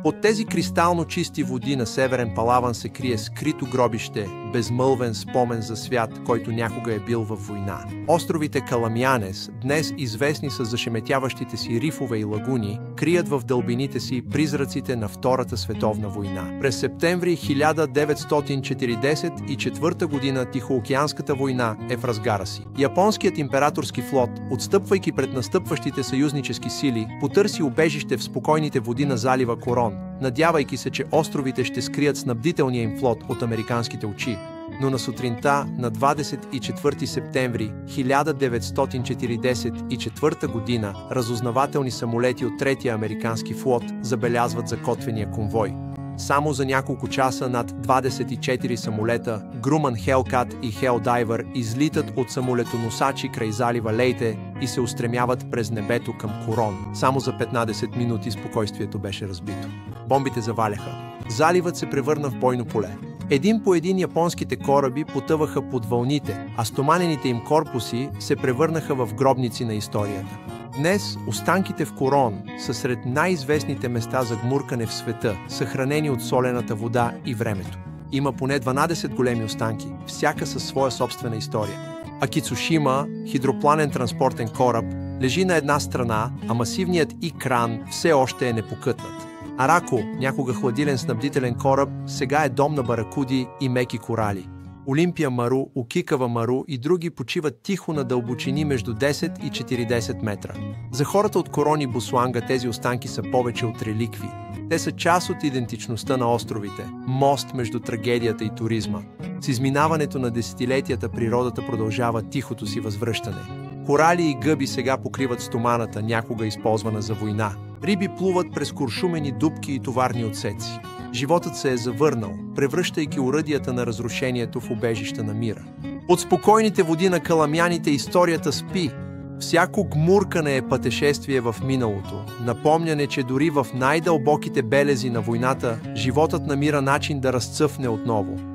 Под тези кристално чисти води на Северен Палаван се крие скрито гробище, безмълвен спомен за свят, който някога е бил във война. Островите Каламянес, днес известни с зашеметяващите си рифове и лагуни, крият в дълбините си призраците на Втората световна война. През септември 1944 година Тихоокеанската война е в разгара си. Японският императорски флот, отстъпвайки пред настъпващите съюзнически сили, потърси убежище в спокойните води на залива Корон, надявайки се, че островите ще скрият снабдителния им флот от американските очи. Но на сутринта на 24 септември 1944 година разузнавателни самолети от Третия американски флот забелязват закотвения конвой. Само за няколко часа над 24 самолета Груман Хелкат и Хелдайвър излитат от самолетоносачи край залива Лейте и се устремяват през небето към Корон. Само за 15 минути спокойствието беше разбито. Бомбите заваляха. Заливът се превърна в бойно поле. Един по един японските кораби потъваха под вълните, а стоманените им корпуси се превърнаха в гробници на историята. Днес останките в Корон са сред най-известните места за гмуркане в света, съхранени от солената вода и времето. Има поне 12 големи останки, всяка със своя собствена история. Акицушима, хидропланен транспортен кораб, лежи на една страна, а масивният Икран все още е непокътнат. Арако, някога хладилен снабдителен кораб, сега е дом на баракуди и меки корали. Олимпия Мару, Окикава Мару и други почиват тихо на дълбочини между 10 и 40 метра. За хората от Корон и Босуанга тези останки са повече от реликви. Те са част от идентичността на островите, мост между трагедията и туризма. С изминаването на десетилетията природата продължава тихото си възвръщане. Корали и гъби сега покриват стоманата, някога използвана за война. Риби плуват през куршумени дупки и товарни отсеци. Животът се е завърнал, превръщайки оръдията на разрушението в убежища на мира. От спокойните води на Каламяните историята спи. Всяко гмуркане е пътешествие в миналото, напомняне, че дори в най-дълбоките белези на войната, животът намира начин да разцъфне отново.